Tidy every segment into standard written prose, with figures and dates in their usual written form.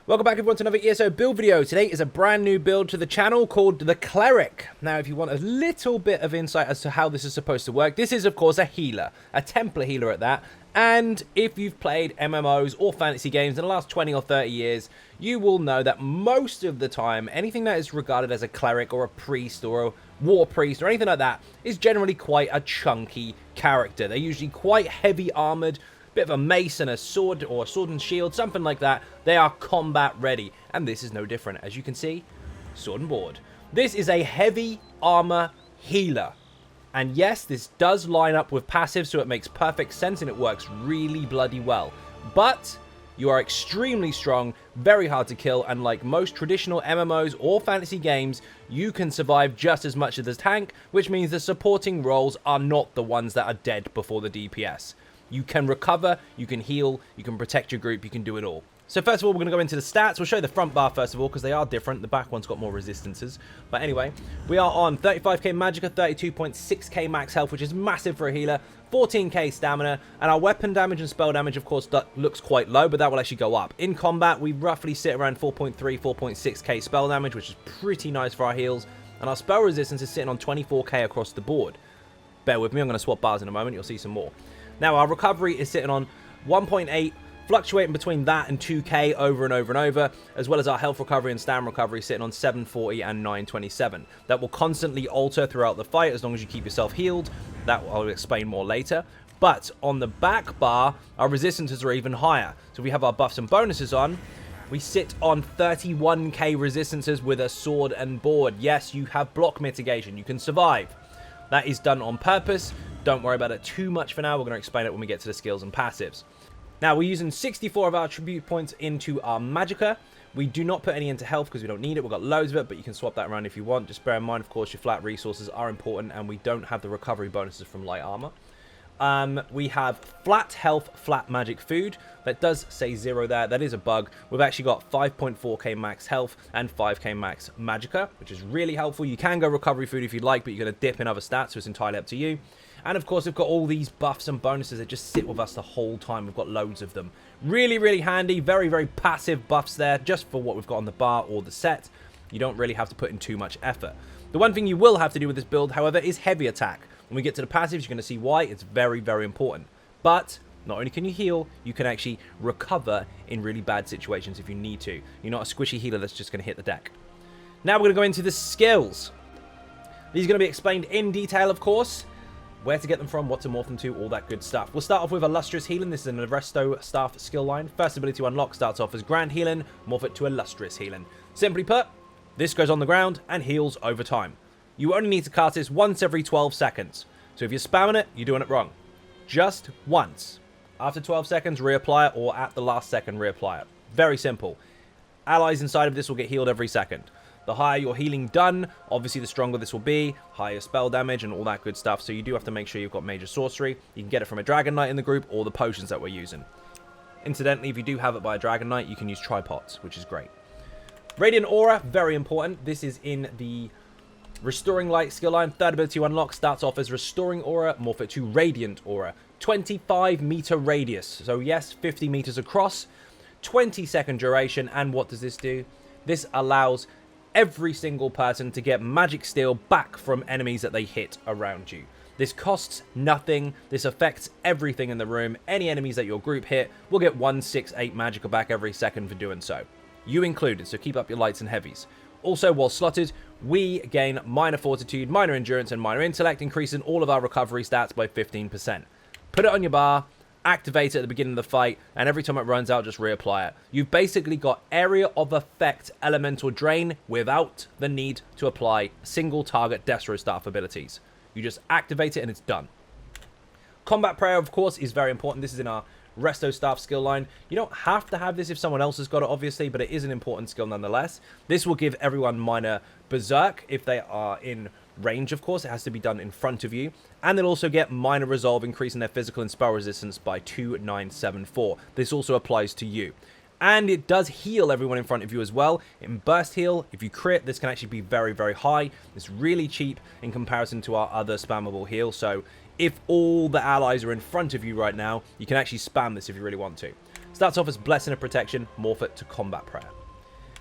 Welcome back everyone to another ESO build video. Today is a brand new build to the channel called the Cleric. Now if you want a little bit of insight as to how this is supposed to work, this is of course a healer, a Templar healer at that. And if you've played MMOs or fantasy games in the last 20 or 30 years, you will know that most of the time, anything that is regarded as a cleric or a priest or a war priest or anything like that is generally quite a chunky character. They're usually quite heavy armored, bit of a mace and a sword or a sword and shield, something like that. They are combat ready, and this is no different. As you can see, sword and board. This is a heavy armor healer. And yes, this does line up with passive, so it makes perfect sense and it works really bloody well. But you are extremely strong, very hard to kill, and like most traditional MMOs or fantasy games, you can survive just as much as the tank, which means the supporting roles are not the ones that are dead before the DPS. You can recover, you can heal, you can protect your group, you can do it all. So first of all, we're going to go into the stats. We'll show you the front bar first of all, because they are different. The back one's got more resistances. But anyway, we are on 35k magicka, 32.6k max health, which is massive for a healer, 14k stamina, and our weapon damage and spell damage, of course, that looks quite low, but that will actually go up. In combat, we roughly sit around 4.3, 4.6k spell damage, which is pretty nice for our heals, and our spell resistance is sitting on 24k across the board. Bear with me, I'm going to swap bars in a moment, you'll see some more. Now, our recovery is sitting on 1.8, fluctuating between that and 2k over and over and over, as well as our health recovery and stamina recovery sitting on 740 and 927. That will constantly alter throughout the fight as long as you keep yourself healed. That I'll explain more later. But on the back bar, our resistances are even higher. So we have our buffs and bonuses on. We sit on 31k resistances with a sword and board. Yes, you have block mitigation. You can survive. That is done on purpose. Don't worry about it too much for now. We're going to explain it when we get to the skills and passives. Now, we're using 64 of our attribute points into our magicka. We do not put any into health because we don't need it. We've got loads of it, but you can swap that around if you want. Just bear in mind, of course, your flat resources are important, and we don't have the recovery bonuses from light armor. We have flat health, flat magic food. That does say 0 there. That is a bug. We've actually got 5.4k max health and 5k max magicka, which is really helpful. You can go recovery food if you'd like, but you're going to dip in other stats, so it's entirely up to you. And of course, we've got all these buffs and bonuses that just sit with us the whole time. We've got loads of them. Really, really handy. Very, very passive buffs there, just for what we've got on the bar or the set. You don't really have to put in too much effort. The one thing you will have to do with this build, however, is heavy attack. When we get to the passives, you're going to see why. It's very, very important. But not only can you heal, you can actually recover in really bad situations if you need to. You're not a squishy healer that's just going to hit the deck. Now we're going to go into the skills. These are going to be explained in detail, of course. Where to get them from, what to morph them to, all that good stuff. We'll start off with Illustrious Healing. This is an Arresto staff skill line. First ability to unlock starts off as Grand Healing, morph it to Illustrious Healing. Simply put, this goes on the ground and heals over time. You only need to cast this once every 12 seconds. So if you're spamming it, you're doing it wrong. Just once. After 12 seconds, reapply it, or at the last second, reapply it. Very simple. Allies inside of this will get healed every second. The higher your healing done, obviously the stronger this will be, higher spell damage and all that good stuff, so you do have to make sure you've got major sorcery. You can get it from a Dragon Knight in the group or the potions that we're using. Incidentally, if you do have it by a Dragon Knight, you can use tripods, which is great. Radiant Aura, very important. This is in the Restoring Light skill line. Third ability to unlock starts off as Restoring Aura, morph it to Radiant Aura. 25 meter radius, so yes, 50 meters across, 20-second duration, and what does this do? This allows every single person to get magic steal back from enemies that they hit around you. This costs nothing. This affects everything in the room. Any enemies that your group hit will get 168 magicka back every second for doing so. You included, so keep up your lights and heavies. Also, while slotted, we gain minor fortitude, minor endurance, and minor intellect, increasing all of our recovery stats by 15%. Put it on your bar, activate it at the beginning of the fight, and every time it runs out, just reapply it. You've basically got area of effect elemental drain without the need to apply single target Destro staff abilities. You just activate it and it's done. Combat prayer, of course, is very important. This is in our Resto staff skill line. You don't have to have this if someone else has got it, obviously, but it is an important skill nonetheless. This will give everyone minor berserk if they are in range, of course. It has to be done in front of you. And they'll also get minor resolve, increasing their physical and spell resistance by 2974. This also applies to you. And it does heal everyone in front of you as well. In burst heal, if you crit, this can actually be very, very high. It's really cheap in comparison to our other spammable heal. So if all the allies are in front of you right now, you can actually spam this if you really want to. Starts off as Blessing of Protection, morph it to Combat Prayer.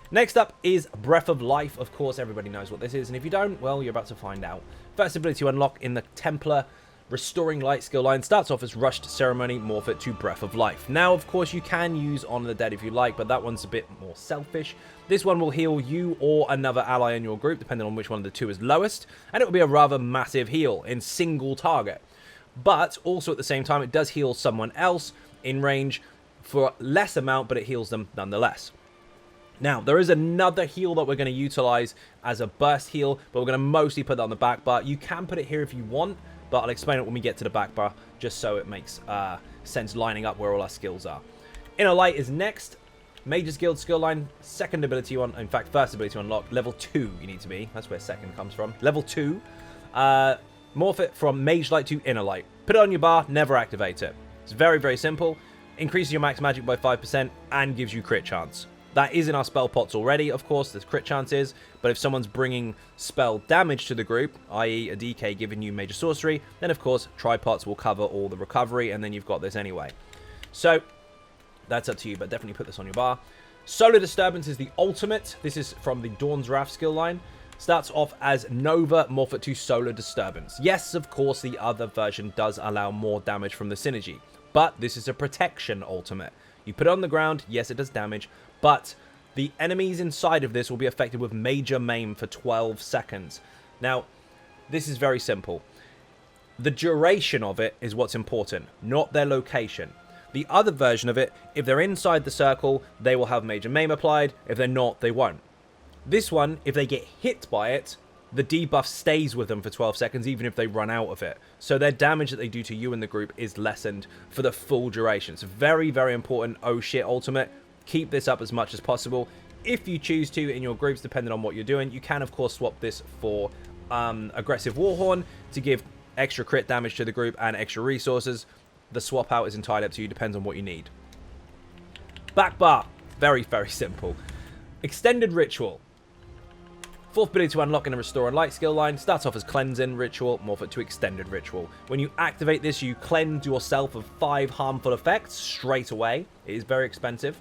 Next up is Breath of Life. Of course, everybody knows what this is, and if you don't, well, you're about to find out. First ability to unlock in the Templar Restoring Light skill line starts off as Rushed Ceremony, morph it to Breath of Life. Now, of course, you can use Honor the Dead if you like, but that one's a bit more selfish. This one will heal you or another ally in your group, depending on which one of the two is lowest, and it will be a rather massive heal in single target. But also at the same time, it does heal someone else in range for less amount, but it heals them nonetheless. Now, there is another heal that we're going to utilize as a burst heal, but we're going to mostly put that on the back bar. You can put it here if you want, but I'll explain it when we get to the back bar, just so it makes sense lining up where all our skills are. Inner Light is next. Mage's Guild skill line, second ability on, in fact, first ability to unlock. Level 2 you need to be. That's where second comes from. Level 2. Morph it from Mage Light to Inner Light. Put it on your bar, never activate it. It's very, very simple. Increases your max magic by 5% and gives you crit chance. That is in our spell pots already, of course, there's crit chances, but if someone's bringing spell damage to the group, i.e. a DK giving you major sorcery, then of course tripots will cover all the recovery, and then you've got this anyway. So, that's up to you, but definitely put this on your bar. Solar Disturbance is the ultimate. This is from the Dawn's Wrath skill line. Starts off as Nova, morph it to Solar Disturbance. Yes, of course, the other version does allow more damage from the synergy, but this is a protection ultimate. You put it on the ground, yes, it does damage, but the enemies inside of this will be affected with Major Maim for 12 seconds. Now, this is very simple. The duration of it is what's important, not their location. The other version of it, if they're inside the circle, they will have Major Maim applied. If they're not, they won't. This one, if they get hit by it, the debuff stays with them for 12 seconds, even if they run out of it. So their damage that they do to you in the group is lessened for the full duration. It's very, very important. Oh shit, ultimate. Keep this up as much as possible. If you choose to in your groups, depending on what you're doing, you can, of course, swap this for Aggressive Warhorn to give extra crit damage to the group and extra resources. The swap out is entirely up to you, depends on what you need. Back bar. Very, very simple. Extended Ritual. Fourth ability to unlock in a Restore and Light skill line. Starts off as Cleansing Ritual, morph it to Extended Ritual. When you activate this, you cleanse yourself of 5 harmful effects straight away. It is very expensive.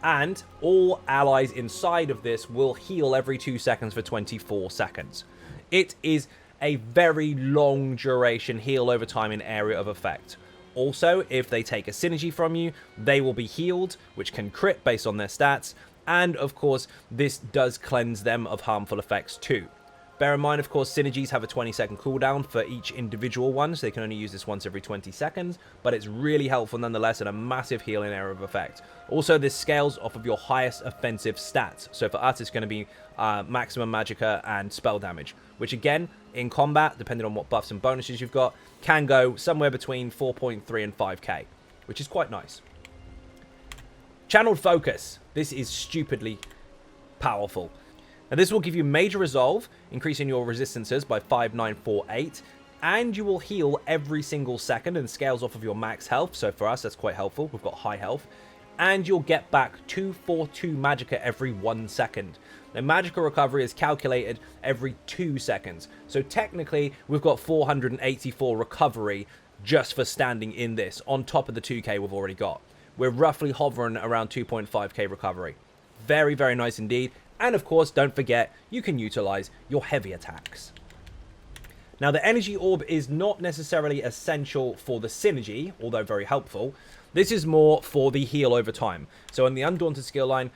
And all allies inside of this will heal every 2 seconds for 24 seconds. It is a very long duration heal over time in area of effect. Also, if they take a synergy from you, they will be healed, which can crit based on their stats. And, of course, this does cleanse them of harmful effects too. Bear in mind, of course, synergies have a 20-second cooldown for each individual one, so they can only use this once every 20 seconds, but it's really helpful nonetheless and a massive heal in area of effect. Also, this scales off of your highest offensive stats. So for us, it's going to be maximum magicka and spell damage, which again, in combat, depending on what buffs and bonuses you've got, can go somewhere between 4.3 and 5k, which is quite nice. Channeled Focus. This is stupidly powerful. Now, this will give you Major Resolve, increasing your resistances by 5, 9, 4, 8, and you will heal every single second and scales off of your max health. So for us, that's quite helpful. We've got high health. And you'll get back 242 magicka every 1 second. Now, magicka recovery is calculated every 2 seconds. So technically, we've got 484 recovery just for standing in this, on top of the 2k we've already got. We're roughly hovering around 2.5k recovery. Very, very nice indeed. And of course, don't forget, you can utilize your heavy attacks. Now, the Energy Orb is not necessarily essential for the synergy, although very helpful. This is more for the heal over time. So in the Undaunted skill line,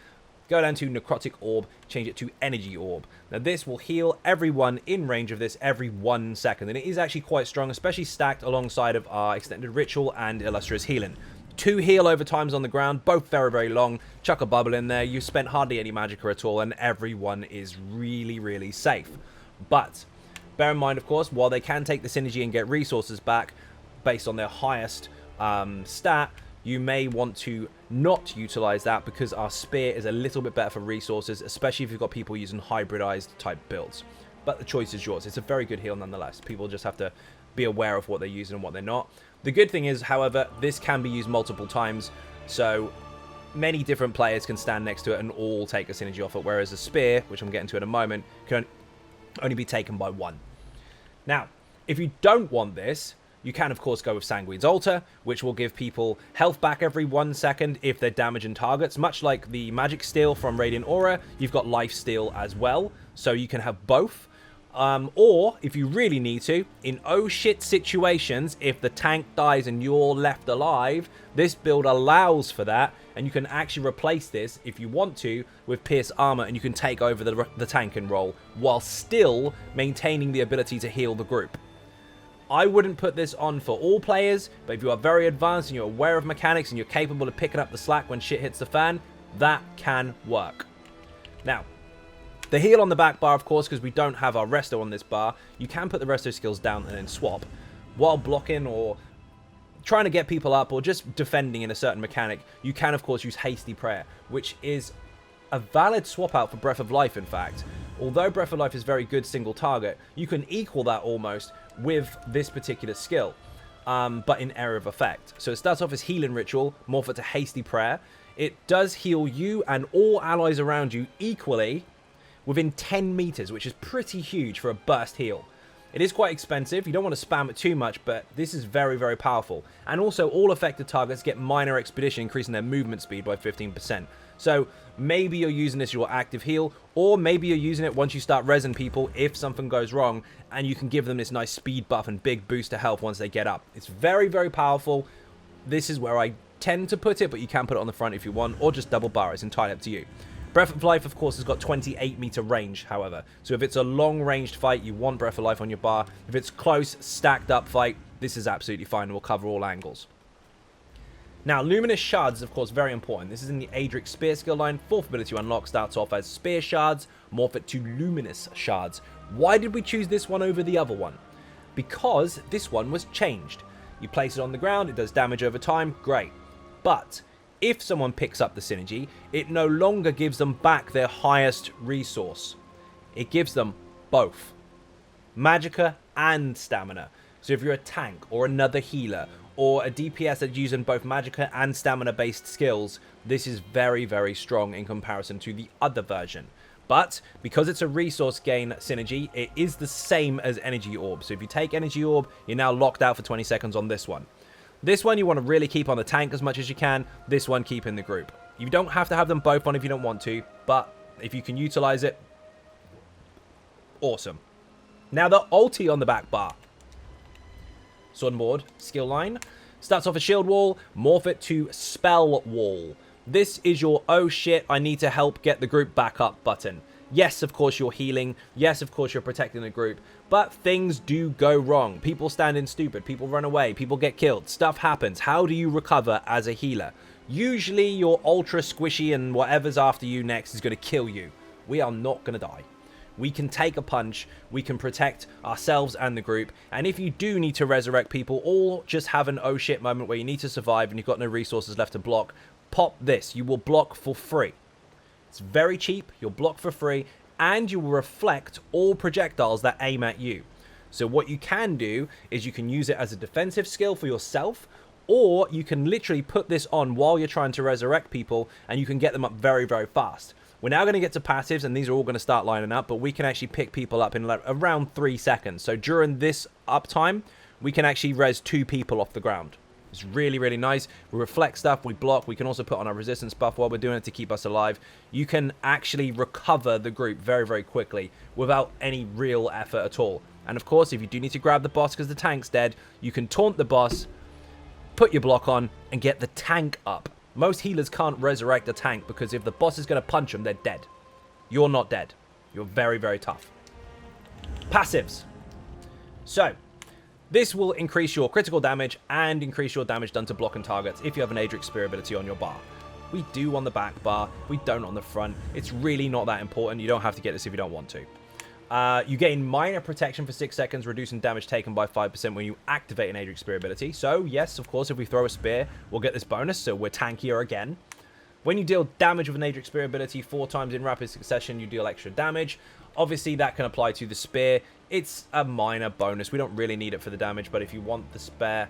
go down to Necrotic Orb, change it to Energy Orb. Now, this will heal everyone in range of this every 1 second. And it is actually quite strong, especially stacked alongside of our Extended Ritual and Illustrious Healing. 2 heal over times on the ground, both very, very long. Chuck a bubble in there. You've spent hardly any magicka at all, and everyone is really, really safe. But bear in mind, of course, while they can take the synergy and get resources back based on their highest stat, you may want to not utilize that because our spear is a little bit better for resources, especially if you've got people using hybridized type builds. But the choice is yours. It's a very good heal nonetheless. People just have to be aware of what they're using and what they're not. The good thing is, however, this can be used multiple times, so many different players can stand next to it and all take a synergy off it, whereas a spear, which I'm getting to in a moment, can only be taken by one. Now, if you don't want this, You can, of course, go with Sanguine's Altar, which will give people health back every 1 second if they're damaging targets. Much like the Magic Steal from Radiant Aura, you've got Life Steal as well, so you can have both. Or, if you really need to, in oh shit situations, if the tank dies and you're left alive, this build allows for that, and you can actually replace this, if you want to, with Pierce Armor, and you can take over the tank and roll, while still maintaining the ability to heal the group. I wouldn't put this on for all players, but if you are very advanced and you're aware of mechanics and you're capable of picking up the slack when shit hits the fan, that can work. Now, the heal on the back bar, of course, because we don't have our resto on this bar, you can put the resto skills down and then swap. While blocking or trying to get people up or just defending in a certain mechanic, you can, of course, use Hasty Prayer, which is a valid swap out for Breath of Life, in fact. Although Breath of Life is very good single target, you can equal that almost with this particular skill, but in area of effect. So it starts off as Healing Ritual, morph it to Hasty Prayer. It does heal you and all allies around you equally within 10 meters, which is pretty huge for a burst heal. It is quite expensive. You don't want to spam it too much, but this is very, very powerful. And also, all affected targets get minor expedition, increasing their movement speed by 15%. So maybe you're using this as your active heal, or maybe you're using it once you start resin people if something goes wrong, and you can give them this nice speed buff and big boost to health once they get up. It's very, very powerful. This is where I tend to put it, but you can put it on the front if you want, or just double bar. It's entirely up to you. Breath of Life, of course, has got 28 meter range, however. So if it's a long-ranged fight, you want Breath of Life on your bar. If it's close, stacked-up fight, this is absolutely fine and will cover all angles. Now, Luminous Shards is, of course, very important. This is in the Adric Spear skill line. 4th ability to unlock starts off as Spear Shards, morph it to Luminous Shards. Why did we choose this one over the other one? Because this one was changed. You place it on the ground, it does damage over time, great. But if someone picks up the synergy, it no longer gives them back their highest resource. It gives them both Magicka and Stamina. So if you're a tank or another healer or a DPS that's using both Magicka and Stamina based skills, this is very, very strong in comparison to the other version. But because it's a resource gain synergy, it is the same as Energy Orb. So if you take Energy Orb, you're now locked out for 20 seconds on this one. This one you want to really keep on the tank as much as you can. This one keep in the group. You don't have to have them both on if you don't want to, but if you can utilize it, awesome. Now the ulti on the back bar. Sword and Board, skill line. Starts off a shield wall, morph it to spell wall. This is your oh shit, I need to help get the group back up button. Yes, of course you're healing. Yes, of course you're protecting the group. But things do go wrong. People stand in stupid. People run away. People get killed. Stuff happens. How do you recover as a healer? Usually you're ultra squishy and whatever's after you next is going to kill you. We are not going to die. We can take a punch. We can protect ourselves and the group. And if you do need to resurrect people or just have an oh shit moment where you need to survive and you've got no resources left to block, pop this. You will block for free. It's very cheap, you'll block for free, and you will reflect all projectiles that aim at you. So what you can do is you can use it as a defensive skill for yourself, or you can literally put this on while you're trying to resurrect people, and you can get them up very, very fast. We're now going to get to passives, and these are all going to start lining up, but we can actually pick people up in like around 3 seconds. So during this uptime, we can actually res 2 people off the ground. It's really, really nice. We reflect stuff, we block. We can also put on our resistance buff while we're doing it to keep us alive. You can actually recover the group very, very quickly without any real effort at all. And of course, if you do need to grab the boss because the tank's dead, you can taunt the boss, put your block on, and get the tank up. Most healers can't resurrect a tank because if the boss is going to punch them, they're dead. You're not dead. You're very, very tough. Passives. So this will increase your critical damage and increase your damage done to blocking targets if you have an Adric Spear ability on your bar. We do on the back bar. We don't on the front. It's really not that important. You don't have to get this if you don't want to. You gain minor protection for 6 seconds, reducing damage taken by 5% when you activate an Adric Spear ability. So, yes, of course, if we throw a spear, we'll get this bonus, so we're tankier again. When you deal damage with an Adric Spear ability 4 times in rapid succession, you deal extra damage. Obviously, that can apply to the spear. It's a minor bonus. We don't really need it for the damage, but if you want the spare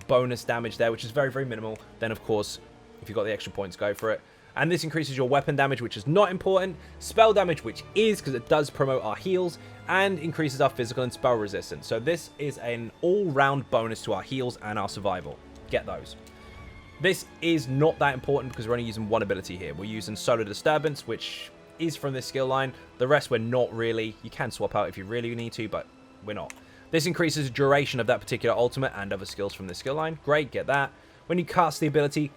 bonus damage there, which is very, very minimal, then, of course, if you've got the extra points, go for it. And this increases your weapon damage, which is not important, spell damage, which is, because it does promote our heals, and increases our physical and spell resistance. So this is an all-round bonus to our heals and our survival. Get those. This is not that important because we're only using one ability here. We're using Solar Disturbance, which is from this skill line. The rest we're not really. You can swap out if you really need to, but we're not. This increases the duration of that particular ultimate and other skills from this skill line. Great, get that. When you cast the ability,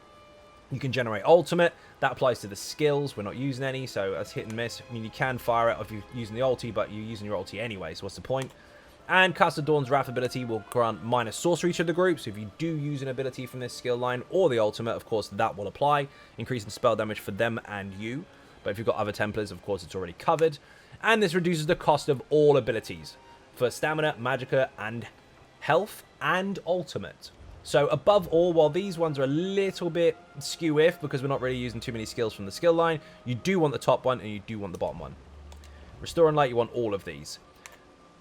you can generate ultimate. That applies to the skills. We're not using any, so that's hit and miss. I mean, you can fire it if you're using the ulti, but you're using your ulti anyway, so what's the point? And Cast of Dawn's Wrath ability will grant minus sorcery to the group, so if you do use an ability from this skill line, or the ultimate, of course, that will apply, increasing spell damage for them and you. But if you've got other Templars, of course, it's already covered. And this reduces the cost of all abilities for stamina, magicka, and health, and ultimate. So above all, while these ones are a little bit skew-if, because we're not really using too many skills from the skill line, you do want the top one, and you do want the bottom one. Restore and Light, you want all of these.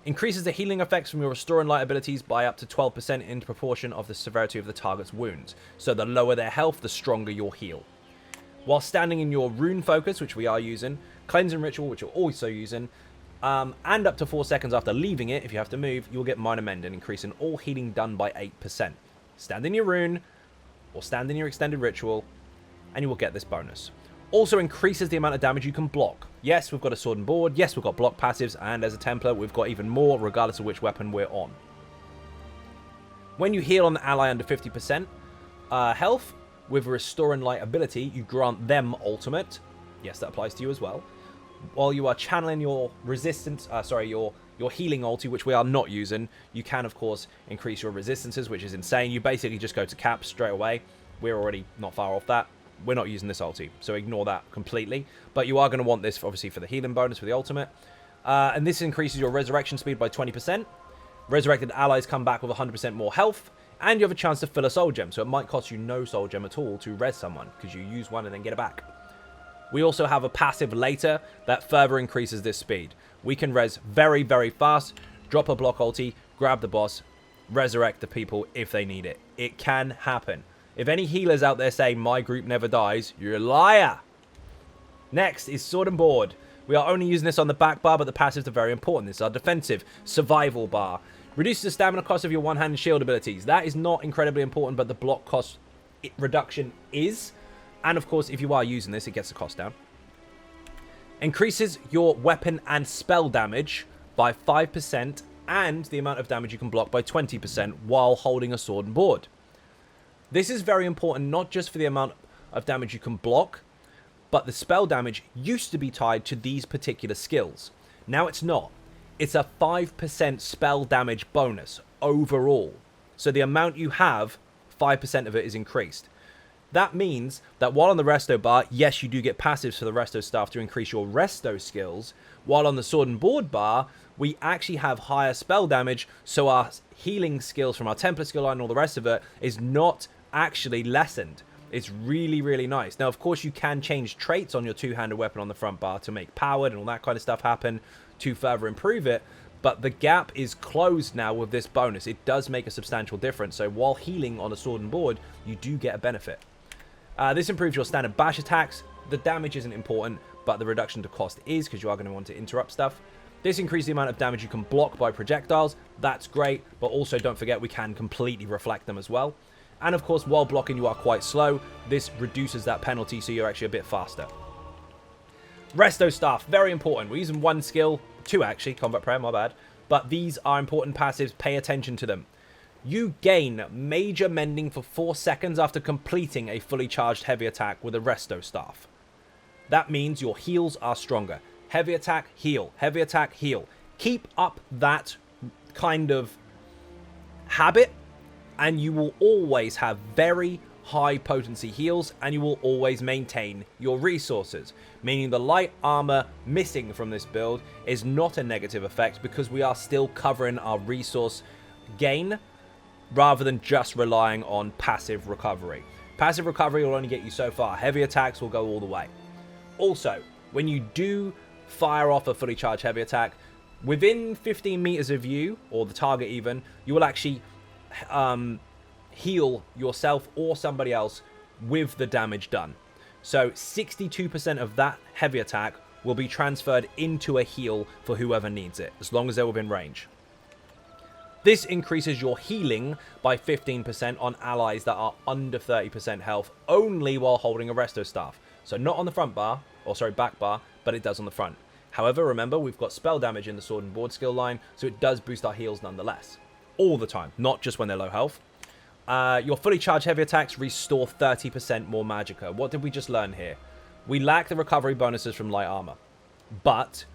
Increases the healing effects from your Restore and Light abilities by up to 12% in proportion of the severity of the target's wounds. So the lower their health, the stronger your heal. While standing in your Rune Focus, which we are using, Cleansing Ritual, which you're also using, and up to 4 seconds after leaving it, if you have to move, you'll get Minor Mending, increasing all healing done by 8%. Stand in your Rune, or stand in your Extended Ritual, and you will get this bonus. Also increases the amount of damage you can block. Yes, we've got a sword and board. Yes, we've got block passives. And as a Templar, we've got even more, regardless of which weapon we're on. When you heal on the ally under 50% health, with a Restore and Light ability, you grant them ultimate. Yes, that applies to you as well. While you are channeling your resistance, your healing ulti, which we are not using, you can, of course, increase your resistances, which is insane. You basically just go to cap straight away. We're already not far off that. We're not using this ulti, so ignore that completely. But you are going to want this, obviously, for the healing bonus for the ultimate. And this increases your resurrection speed by 20%. Resurrected allies come back with 100% more health. And you have a chance to fill a soul gem, so it might cost you no soul gem at all to res someone, because you use one and then get it back. We also have a passive later that further increases this speed. We can res very, very fast, drop a block ulti, grab the boss, resurrect the people if they need it. It can happen. If any healers out there say, my group never dies, you're a liar. Next is Sword and Board. We are only using this on the back bar, but the passives are very important. This is our defensive survival bar. Reduces the stamina cost of your one-handed shield abilities. That is not incredibly important, but the block cost reduction is. And of course, if you are using this, it gets the cost down. Increases your weapon and spell damage by 5% and the amount of damage you can block by 20% while holding a sword and board. This is very important, not just for the amount of damage you can block, but the spell damage used to be tied to these particular skills. Now it's not. It's a 5% spell damage bonus overall. So the amount you have, 5% of it is increased. That means that while on the resto bar, yes, you do get passives for the resto stuff to increase your resto skills, while on the sword and board bar, we actually have higher spell damage, so our healing skills from our Templar skill line and all the rest of it is not actually lessened. It's really, really nice. Now, of course, you can change traits on your two-handed weapon on the front bar to make powered and all that kind of stuff happen to further improve it, but the gap is closed now with this bonus. It does make a substantial difference, so while healing on a sword and board, you do get a benefit. This improves your standard bash attacks. The damage isn't important, but the reduction to cost is, because you are going to want to interrupt stuff. This increases the amount of damage you can block by projectiles. That's great, but also don't forget we can completely reflect them as well. And of course, while blocking you are quite slow, this reduces that penalty, so you're actually a bit faster. Resto stuff, very important. We're using one skill, two actually, combat prayer, my bad. But these are important passives, pay attention to them. You gain major mending for 4 seconds after completing a fully charged heavy attack with a resto staff. That means your heals are stronger. Heavy attack, heal. Heavy attack, heal. Keep up that kind of habit, and you will always have very high potency heals, and you will always maintain your resources. Meaning the light armor missing from this build is not a negative effect, because we are still covering our resource gain, rather than just relying on passive recovery. Passive recovery will only get you so far. Heavy attacks will go all the way. Also, when you do fire off a fully charged heavy attack, within 15 meters of you, or the target even, you will actually heal yourself or somebody else with the damage done. So 62% of that heavy attack will be transferred into a heal for whoever needs it, as long as they're within range. This increases your healing by 15% on allies that are under 30% health, only while holding a resto staff. So not on the front bar, or sorry, back bar, but it does on the front. However, remember, we've got spell damage in the sword and board skill line, so it does boost our heals nonetheless. All the time, not just when they're low health. Your fully charged heavy attacks restore 30% more magicka. What did we just learn here? We lack the recovery bonuses from light armor, but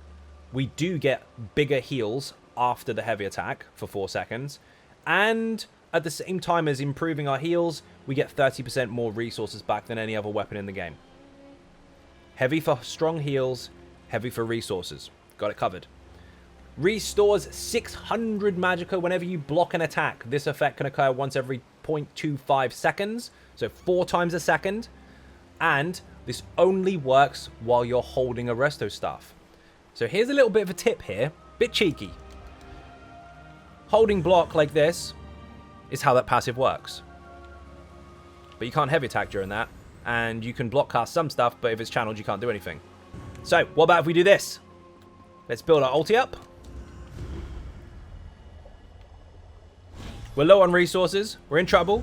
we do get bigger heals after the heavy attack for 4 seconds, and at the same time as improving our heals, we get 30% more resources back than any other weapon in the game. Heavy for strong heals, heavy for resources. Got it covered. Restores 600 magicka whenever you block an attack. This effect can occur once every 0.25 seconds, so 4 times a second, and this only works while you're holding a resto staff. So here's a little bit of a tip here, bit cheeky. Holding block like this is how that passive works. But you can't heavy attack during that, and you can block cast some stuff, but if it's channeled, you can't do anything. So, what about if we do this? Let's build our ulti up. We're low on resources. We're in trouble.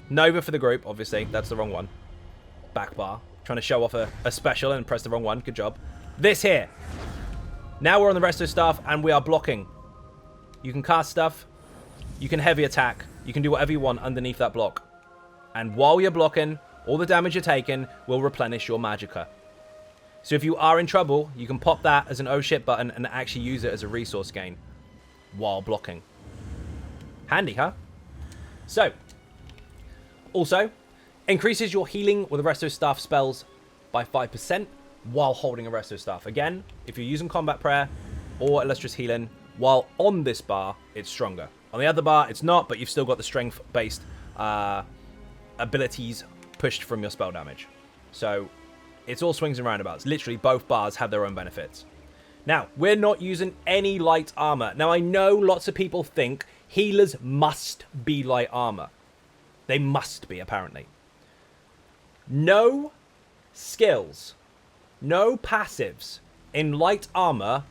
Nova for the group, obviously. That's the wrong one. Back bar. Trying to show off a special and press the wrong one. Good job. This here. Now we're on the resto staff and we are blocking. You can cast stuff. You can heavy attack. You can do whatever you want underneath that block. And while you're blocking, all the damage you're taking will replenish your magicka. So if you are in trouble, you can pop that as an oh shit button and actually use it as a resource gain while blocking. Handy, huh? So, also, increases your healing with the resto staff spells by 5% while holding a resto staff. Again, if you're using combat prayer or illustrious healing, while on this bar, it's stronger. On the other bar, it's not, but you've still got the strength-based abilities pushed from your spell damage. So, it's all swings and roundabouts. Literally, both bars have their own benefits. Now, we're not using any light armor. Now, I know lots of people think healers must be light armor. They must be, apparently. No skills, no passives in light armor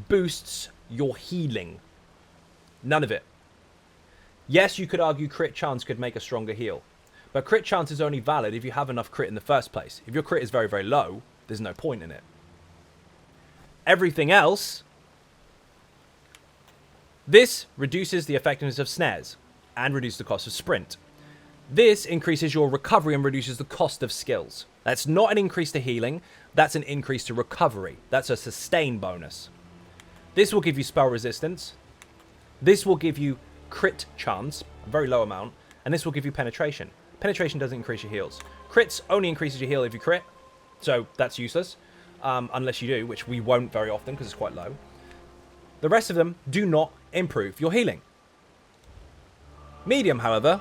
boosts your healing. None of it. Yes, you could argue crit chance could make a stronger heal. But crit chance is only valid if you have enough crit in the first place. If your crit is very, very low, there's no point in it. Everything else, this reduces the effectiveness of snares and reduces the cost of sprint. This increases your recovery and reduces the cost of skills. That's not an increase to healing, that's an increase to recovery. That's a sustain bonus. This will give you spell resistance. This will give you crit chance, a very low amount, and this will give you penetration. Penetration doesn't increase your heals. Crits only increases your heal if you crit, so that's useless, unless you do, which we won't very often because it's quite low. The rest of them do not improve your healing. Medium, however,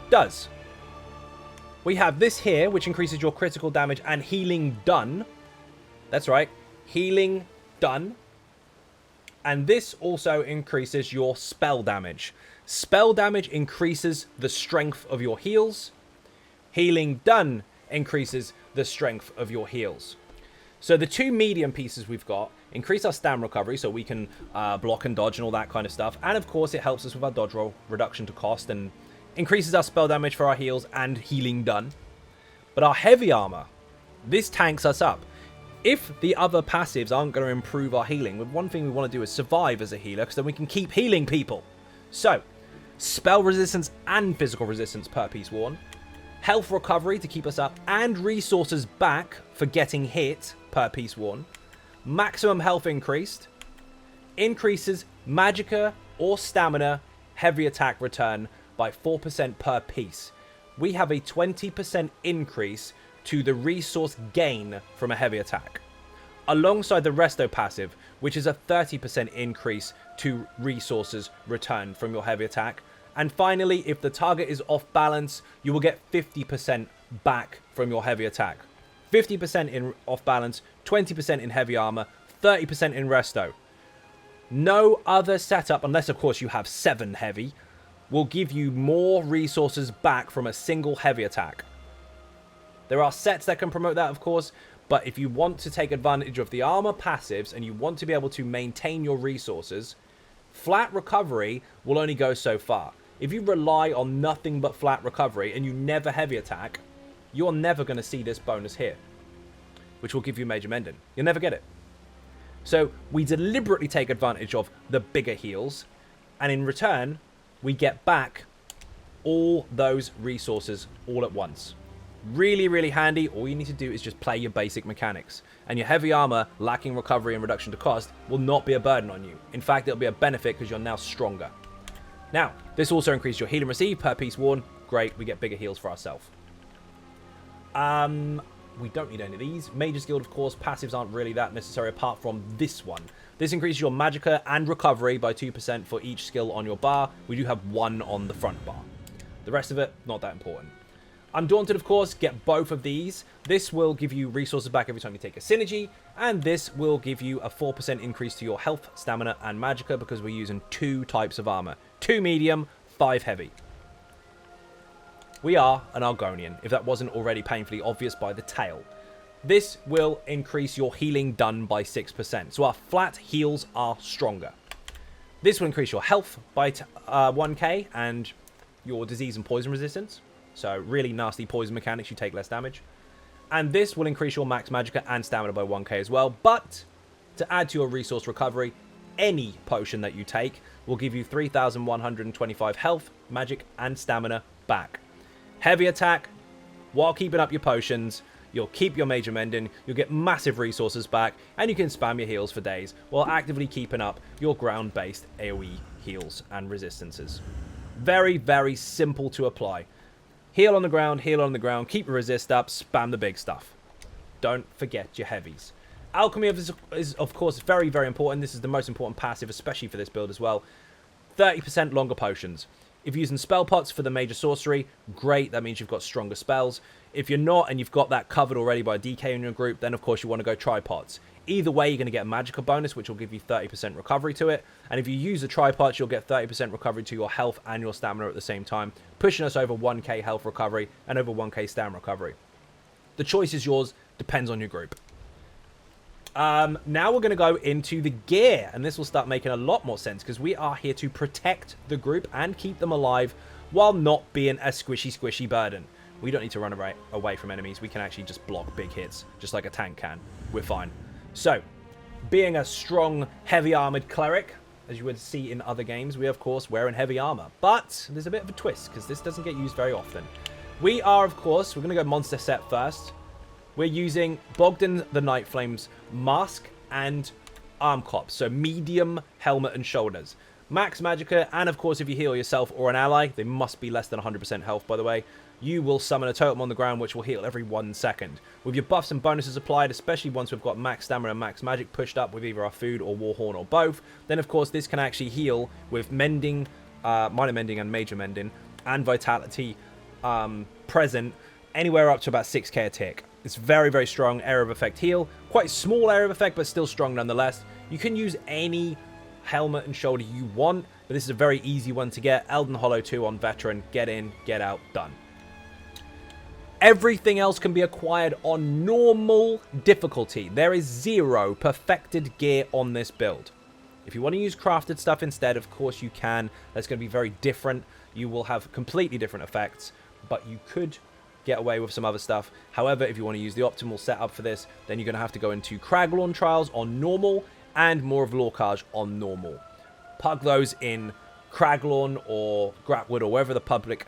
does. We have this here, which increases your critical damage and healing done. That's right, healing done. And this also increases your spell damage. Spell damage increases the strength of your heals. Healing done increases the strength of your heals. So the two medium pieces we've got increase our stam recovery so we can block and dodge and all that kind of stuff. And of course it helps us with our dodge roll reduction to cost and increases our spell damage for our heals and healing done. But our heavy armor, this tanks us up. If the other passives aren't going to improve our healing, one thing we want to do is survive as a healer because then we can keep healing people. So, spell resistance and physical resistance per piece worn. Health recovery to keep us up and resources back for getting hit per piece worn. Maximum health increased. Increases magicka or stamina heavy attack return by 4% per piece. We have a 20% increase to the resource gain from a heavy attack, alongside the resto passive, which is a 30% increase to resources returned from your heavy attack. And finally, if the target is off balance, you will get 50% back from your heavy attack. 50% in off balance, 20% in heavy armor, 30% in resto. No other setup, unless of course you have 7 heavy, will give you more resources back from a single heavy attack. There are sets that can promote that, of course, but if you want to take advantage of the armor passives and you want to be able to maintain your resources, flat recovery will only go so far. If you rely on nothing but flat recovery and you never heavy attack, you're never going to see this bonus here, which will give you major mending. You'll never get it. So we deliberately take advantage of the bigger heals, and in return, we get back all those resources all at once. Really, really handy. All you need to do is just play your basic mechanics. And your heavy armor, lacking recovery and reduction to cost, will not be a burden on you. In fact, it'll be a benefit because you're now stronger. Now, this also increases your heal and receive per piece worn. Great, we get bigger heals for ourselves. We don't need any of these. Mage's Guild, of course, passives aren't really that necessary apart from this one. This increases your magicka and recovery by 2% for each skill on your bar. We do have one on the front bar. The rest of it, not that important. Undaunted, of course, get both of these. This will give you resources back every time you take a synergy, and this will give you a 4% increase to your health, stamina, and magicka because we're using 2 types of armor. 2 medium, 5 heavy. We are an Argonian, if that wasn't already painfully obvious by the tail. This will increase your healing done by 6%, so our flat heals are stronger. This will increase your health by 1k and your disease and poison resistance. So really nasty poison mechanics, you take less damage. And this will increase your max magicka and stamina by 1k as well. But to add to your resource recovery, any potion that you take will give you 3,125 health, magic, and stamina back. Heavy attack, while keeping up your potions, you'll keep your major mending, you'll get massive resources back, and you can spam your heals for days while actively keeping up your ground-based AoE heals and resistances. Very, very simple to apply. Heal on the ground, keep your resist up, spam the big stuff. Don't forget your heavies. Alchemy is of course, very, very important. This is the most important passive, especially for this build as well. 30% longer potions. If you're using spell pots for the major sorcery, great, that means you've got stronger spells. If you're not, and you've got that covered already by DK in your group, then of course you want to go tripods. Either way, you're going to get a magicka bonus, which will give you 30% recovery to it. And if you use the tripods, you'll get 30% recovery to your health and your stamina at the same time, pushing us over 1k health recovery and over 1k stamina recovery. The choice is yours, depends on your group. Now we're going to go into the gear, and this will start making a lot more sense because we are here to protect the group and keep them alive while not being a squishy burden. We don't need to run away from enemies. We can actually just block big hits, just like a tank can. We're fine. So, being a strong, heavy armored cleric, as you would see in other games, we of course wearing heavy armor. But there's a bit of a twist because this doesn't get used very often. We are, of course, we're going to go monster set first. We're using Bogdan the Night Flame's mask and arm cops, so medium helmet and shoulders. Max magicka, and of course if you heal yourself or an ally, they must be less than 100% health by the way, you will summon a totem on the ground which will heal every 1 second. With your buffs and bonuses applied, especially once we've got max stamina and max magic pushed up with either our food or Warhorn or both, then of course this can actually heal with mending, minor mending and major mending, and vitality present anywhere up to about 6k a tick. It's very, very strong area of effect heal. Quite small area of effect, but still strong nonetheless. You can use any helmet and shoulder you want, but this is a very easy one to get. Elden Hollow 2 on Veteran. Get in, get out, done. Everything else can be acquired on normal difficulty. There is 0 perfected gear on this build. If you want to use crafted stuff instead, of course you can. That's going to be very different. You will have completely different effects, but you could get away with some other stuff. However, if you want to use the optimal setup for this, then you're going to have to go into Craglorn Trials on normal and more of Lorcage on normal. Plug those in Craglorn or Gratwood or wherever the public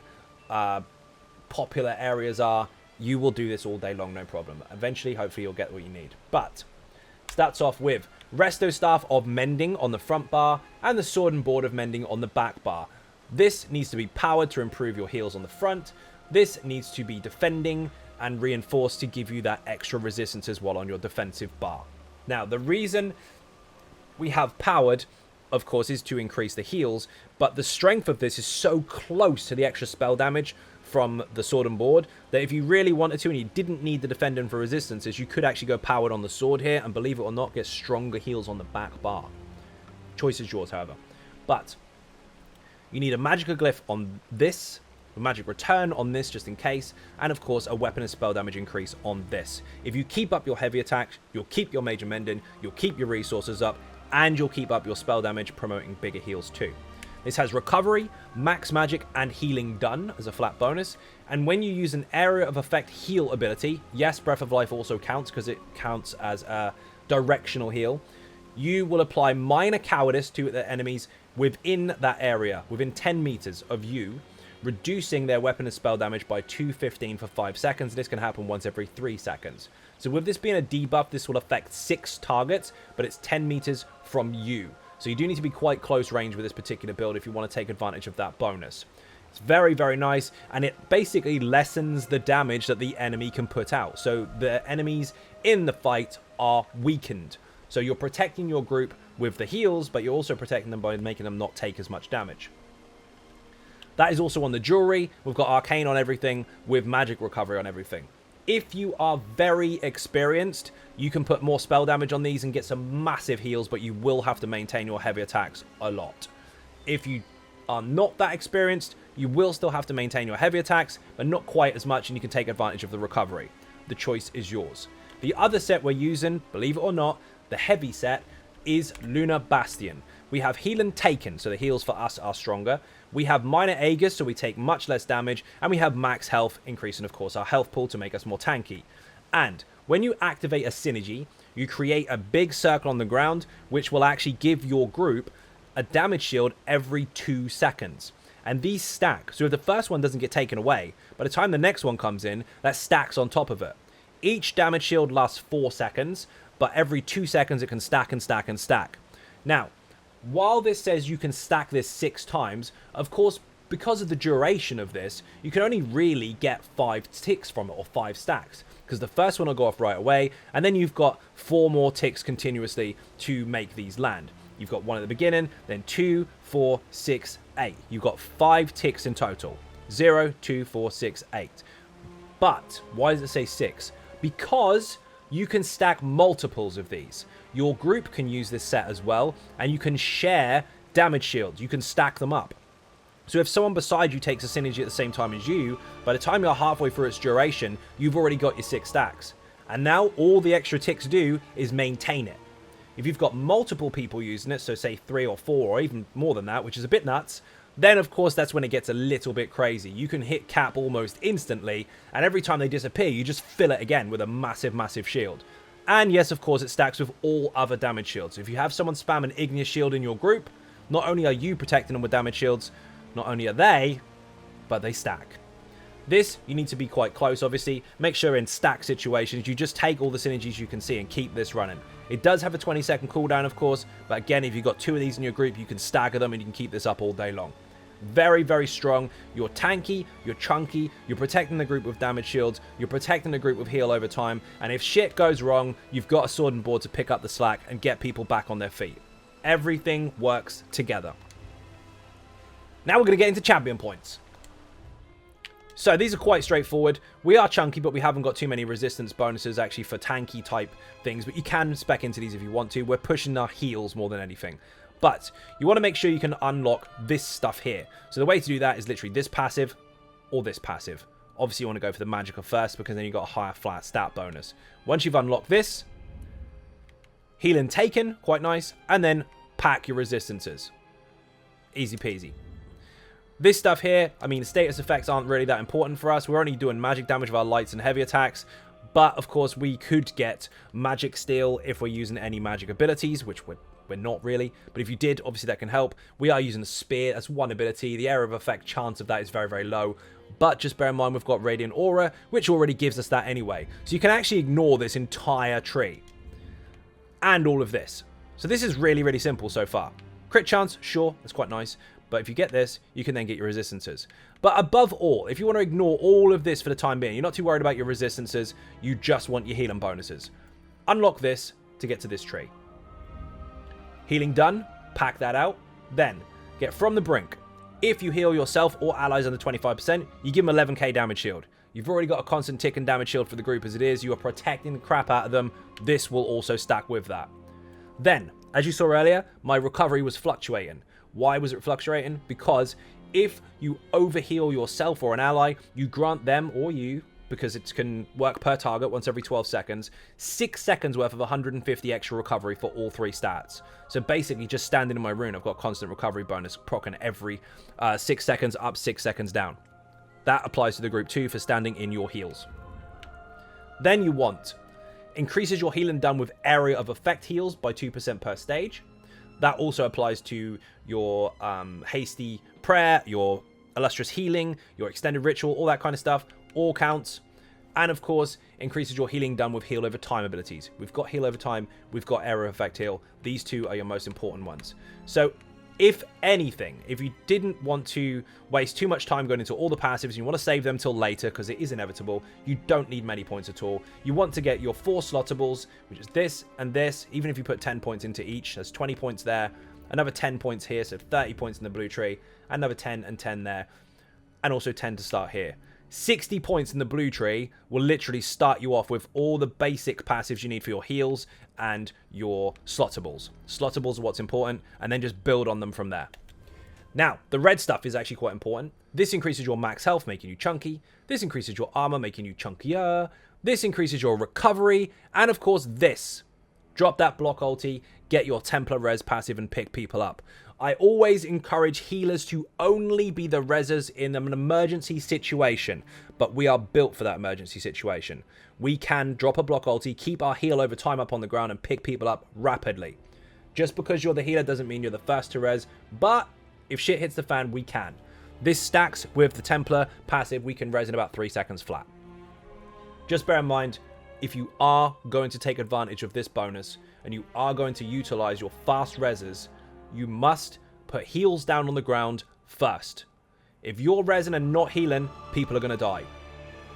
popular areas are. You will do this all day long, no problem. Eventually, hopefully, you'll get what you need. But starts off with Resto Staff of Mending on the front bar and the Sword and Board of Mending on the back bar. This needs to be powered to improve your heals on the front. This needs to be defending and reinforced to give you that extra resistance as well on your defensive bar. Now, the reason we have powered, of course, is to increase the heals, but the strength of this is so close to the extra spell damage from the sword and board that if you really wanted to and you didn't need the defending for resistances, you could actually go powered on the sword here and, believe it or not, get stronger heals on the back bar. Choice is yours, however. But You need a magic glyph on this, a magic return on this just in case, and of course a weapon and spell damage increase on this. If you keep up your heavy attacks, you'll keep your major mending, you'll keep your resources up, and you'll keep up your spell damage, promoting bigger heals too. This has recovery, max magic, and healing done as a flat bonus. And when you use an area of effect heal ability, yes, Breath of Life also counts because it counts as a directional heal, you will apply minor cowardice to the enemies within that area, within 10 meters of you, reducing their weapon and spell damage by 215 for 5 seconds. This can happen once every 3 seconds. So with this being a debuff, this will affect 6 targets, but it's 10 meters from you. So you do need to be quite close range with this particular build if you want to take advantage of that bonus. It's very, very nice, and it basically lessens the damage that the enemy can put out. So the enemies in the fight are weakened. So you're protecting your group with the heals, but you're also protecting them by making them not take as much damage. That is also on the jewelry. We've got arcane on everything with magic recovery on everything. If you are very experienced, you can put more spell damage on these and get some massive heals, but you will have to maintain your heavy attacks a lot. If you are not that experienced, you will still have to maintain your heavy attacks, but not quite as much, and you can take advantage of the recovery. The choice is yours. The other set we're using, believe it or not, the heavy set, is Lunar Bastion. We have Heal and Taken, so the heals for us are stronger. We have Minor Aegis, so we take much less damage. And we have Max Health, increasing, of course, our health pool to make us more tanky. And when you activate a synergy, you create a big circle on the ground, which will actually give your group a damage shield every 2 seconds. And these stack. So if the first one doesn't get taken away, by the time the next one comes in, that stacks on top of it. Each damage shield lasts 4 seconds, but every 2 seconds it can stack and stack and stack. Now, while this says you can stack this 6 times, of course, because of the duration of this, you can only really get 5 ticks from it, or 5 stacks, because the first one will go off right away, and then you've got 4 more ticks continuously to make these land. You've got 1 at the beginning, then 2, 4, 6, 8. You've got 5 ticks in total. 0, 2, 4, 6, 8. But, why does it say 6? Because you can stack multiples of these. Your group can use this set as well, and you can share damage shields. You can stack them up. So if someone beside you takes a synergy at the same time as you, by the time you're halfway through its duration, you've already got your 6 stacks. And now all the extra ticks do is maintain it. If you've got multiple people using it, so say 3 or 4 or even more than that, which is a bit nuts, then of course that's when it gets a little bit crazy. You can hit cap almost instantly, and every time they disappear, you just fill it again with a massive, massive shield. And yes, of course, it stacks with all other damage shields. If you have someone spam an Igneous shield in your group, not only are you protecting them with damage shields, not only are they, but they stack. This, you need to be quite close, obviously. Make sure in stack situations, you just take all the synergies you can see and keep this running. It does have a 20-second cooldown, of course, but again, if you've got 2 of these in your group, you can stagger them and you can keep this up all day long. Very, very strong. You're tanky, you're chunky, you're protecting the group with damage shields, you're protecting the group with heal over time, and if shit goes wrong, you've got a sword and board to pick up the slack and get people back on their feet. Everything works together. Now we're going to get into champion points. So these are quite straightforward. We are chunky, but we haven't got too many resistance bonuses actually for tanky type things, but you can spec into these if you want to. We're pushing our heals more than anything. But you want to make sure you can unlock this stuff here. So the way to do that is literally this passive or this passive. Obviously, you want to go for the Magicka first because then you've got a higher flat stat bonus. Once you've unlocked this, Heal and Taken, quite nice, and then pack your resistances. Easy peasy. This stuff here, I mean, status effects aren't really that important for us. We're only doing magic damage with our lights and heavy attacks. But, of course, we could get Magic Steal if we're using any magic abilities, which we're not really, but if you did, obviously that can help. We are using a spear, that's one ability. The area of effect chance of that is very, very low, but just bear in mind we've got Radiant Aura, which already gives us that anyway. So you can actually ignore this entire tree and all of this. So this is really, really simple so far. Crit chance, sure, that's quite nice, but if you get this, you can then get your resistances. But above all, if you want to ignore all of this for the time being, you're not too worried about your resistances, you just want your healing bonuses. Unlock this to get to this tree. Healing done, pack that out, then get from the brink. If you heal yourself or allies under 25%, you give them 11k damage shield. You've already got a constant tick and damage shield for the group as it is. You are protecting the crap out of them. This will also stack with that. Then, as you saw earlier, my recovery was fluctuating. Why was it fluctuating? Because if you overheal yourself or an ally, you grant them or you, because it can work per target once every 12 seconds, 6 seconds worth of 150 extra recovery for all 3 stats. So basically, just standing in my rune, I've got constant recovery bonus proccing every 6 seconds up, 6 seconds down. That applies to the group too for standing in your heals. Then you want increases your healing done with area of effect heals by 2% per stage. That also applies to your hasty prayer, your illustrious healing, your extended ritual, all that kind of stuff. All counts. And of course, increases your healing done with heal over time abilities. We've got heal over time, we've got area of effect heal. These two are your most important ones. So if anything, if you didn't want to waste too much time going into all the passives, and you want to save them till later because it is inevitable, you don't need many points at all. You want to get your 4 slottables, which is this and this. Even if you put 10 points into each, there's 20 points there, another 10 points here, so 30 points in the blue tree, another 10 and 10 there, and also 10 to start here. 60 points in the blue tree will literally start you off with all the basic passives you need for your heals and your slottables. Slottables are what's important, and then just build on them from there. Now, the red stuff is actually quite important. This increases your max health, making you chunky. This increases your armor, making you chunkier. This increases your recovery. And of course, this. Drop that block ulti, get your Templar res passive, and pick people up. I always encourage healers to only be the rezzers in an emergency situation, but we are built for that emergency situation. We can drop a block ulti, keep our heal over time up on the ground, and pick people up rapidly. Just because you're the healer doesn't mean you're the first to res, but if shit hits the fan, we can. This stacks with the Templar passive, we can res in about 3 seconds flat. Just bear in mind, if you are going to take advantage of this bonus, and you are going to utilize your fast reses, you must put heals down on the ground first. If you're resing and not healing, people are going to die.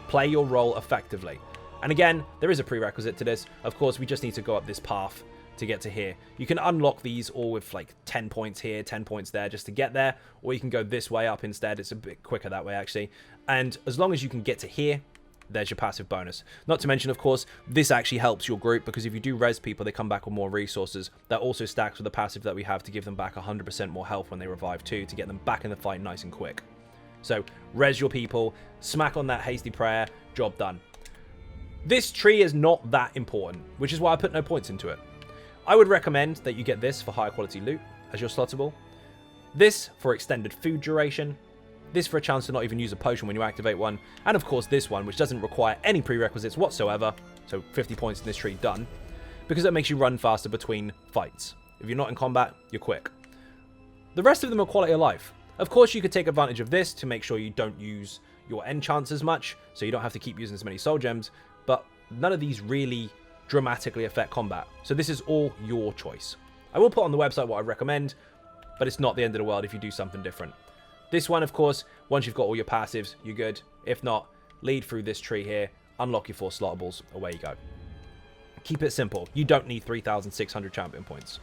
Play your role effectively. And again, there is a prerequisite to this. Of course, we just need to go up this path to get to here. You can unlock these all with like 10 points here, 10 points there just to get there. Or you can go this way up instead. It's a bit quicker that way, actually. And as long as you can get to here, there's your passive bonus. Not to mention, of course, this actually helps your group because if you do res people, they come back with more resources. That also stacks with the passive that we have to give them back 100% more health when they revive too, to get them back in the fight nice and quick. So, res your people, smack on that hasty prayer, job done. This tree is not that important, which is why I put no points into it. I would recommend that you get this for higher quality loot as your slottable. This for extended food duration. This for a chance to not even use a potion when you activate one. And of course this one, which doesn't require any prerequisites whatsoever. So 50 points in this tree, done. Because it makes you run faster between fights. If you're not in combat, you're quick. The rest of them are quality of life. Of course you could take advantage of this to make sure you don't use your enchants as much. So you don't have to keep using as many soul gems. But none of these really dramatically affect combat. So this is all your choice. I will put on the website what I recommend. But it's not the end of the world if you do something different. This one, of course, once you've got all your passives, you're good. If not, lead through this tree here, unlock your 4 slottables, away you go. Keep it simple. You don't need 3,600 champion points.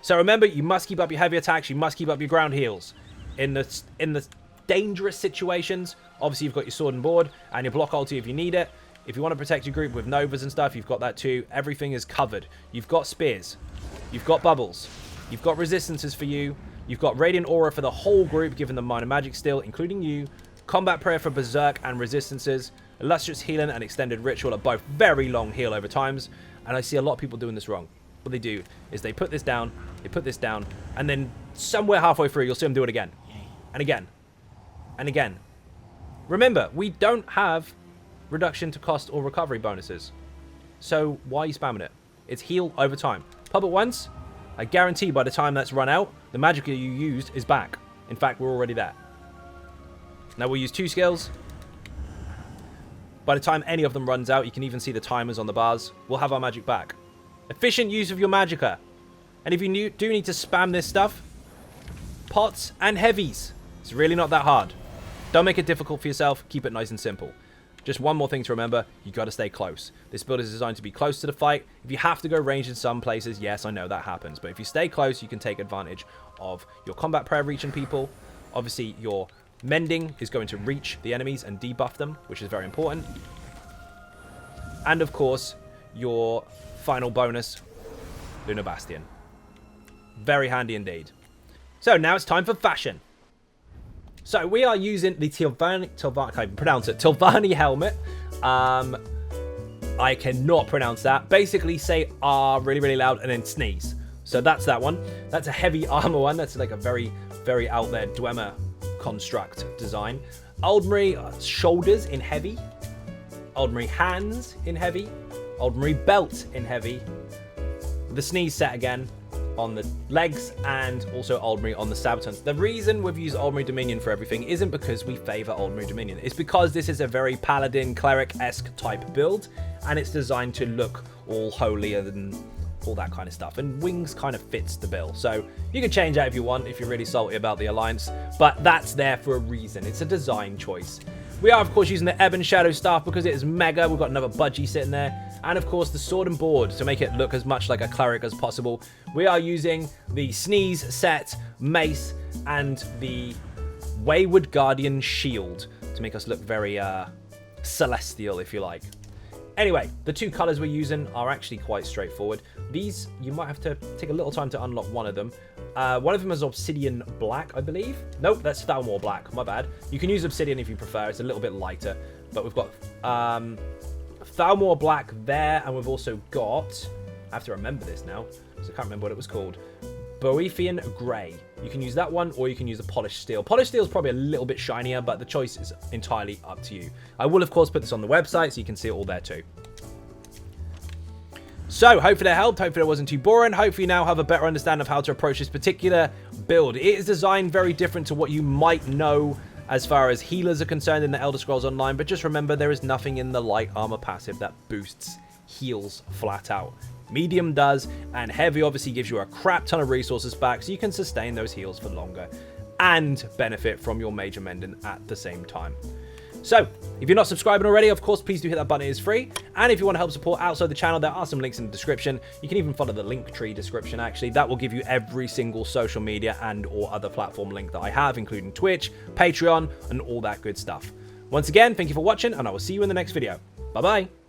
So remember, you must keep up your heavy attacks, you must keep up your ground heals. In the dangerous situations, obviously you've got your sword and board, and your block ulti if you need it. If you want to protect your group with novas and stuff, you've got that too. Everything is covered. You've got spears. You've got bubbles. You've got resistances for you. You've got Radiant Aura for the whole group, giving them minor magic still, including you. Combat Prayer for Berserk and Resistances. Illustrious Healing and Extended Ritual are both very long heal over times. And I see a lot of people doing this wrong. What they do is they put this down, and then somewhere halfway through, you'll see them do it again. And again. And again. Remember, we don't have reduction to cost or recovery bonuses. So why are you spamming it? It's heal over time. Pop it once. I guarantee by the time that's run out, the magic you used is back. In fact, we're already there. Now we'll use 2 skills. By the time any of them runs out, you can even see the timers on the bars. We'll have our magic back. Efficient use of your magicka. And if you do need to spam this stuff, pots and heavies. It's really not that hard. Don't make it difficult for yourself. Keep it nice and simple. Just one more thing to remember, you got to stay close. This build is designed to be close to the fight. If you have to go range in some places, yes, I know that happens. But if you stay close, you can take advantage of your combat prayer reaching people. Obviously, your mending is going to reach the enemies and debuff them, which is very important. And of course, your final bonus, Lunar Bastion. Very handy indeed. So now it's time for fashion. So we are using the Tilvani, I can't even pronounce it, Tilvani helmet. I cannot pronounce that. Basically say R really, really loud and then sneeze. So that's that one. That's a heavy armor one. That's like a very, very out there Dwemer construct design. Aldmeri shoulders in heavy. Aldmeri hands in heavy. Aldmeri belt in heavy. The sneeze set again on the legs, and also Aldmeri on the Sabatons. The reason we've used Aldmeri Dominion for everything isn't because we favor Aldmeri Dominion. It's because this is a very Paladin, Cleric-esque type build, and it's designed to look all holier than all that kind of stuff. And wings kind of fits the bill. So you can change that if you want, if you're really salty about the Alliance, but that's there for a reason. It's a design choice. We are, of course, using the Ebon Shadow Staff because it is mega. We've got another budgie sitting there. And, of course, the Sword and Board to make it look as much like a cleric as possible. We are using the Sneeze set, Mace, and the Wayward Guardian Shield to make us look very celestial, if you like. Anyway, the two colors we're using are actually quite straightforward. These, you might have to take a little time to unlock one of them. One of them is Obsidian Black, I believe. Nope, that's Thalmor Black. My bad. You can use Obsidian if you prefer. It's a little bit lighter. But we've got Thalmor Black there, and we've also got... I have to remember this now, because I can't remember what it was called. Boethian Grey. You can use that one, or you can use the Polished Steel. Polished Steel is probably a little bit shinier, but the choice is entirely up to you. I will, of course, put this on the website, so you can see it all there too. So, hopefully that helped. Hopefully it wasn't too boring. Hopefully you now have a better understanding of how to approach this particular build. It is designed very different to what you might know as far as healers are concerned in the Elder Scrolls Online, but just remember there is nothing in the light armor passive that boosts heals flat out. Medium does, and heavy obviously gives you a crap ton of resources back, so you can sustain those heals for longer and benefit from your major mending at the same time. So, if you're not subscribing already, of course, please do hit that button. It is free. And if you want to help support outside the channel, there are some links in the description. You can even follow the Linktree description, actually. That will give you every single social media and or other platform link that I have, including Twitch, Patreon, and all that good stuff. Once again, thank you for watching, and I will see you in the next video. Bye-bye.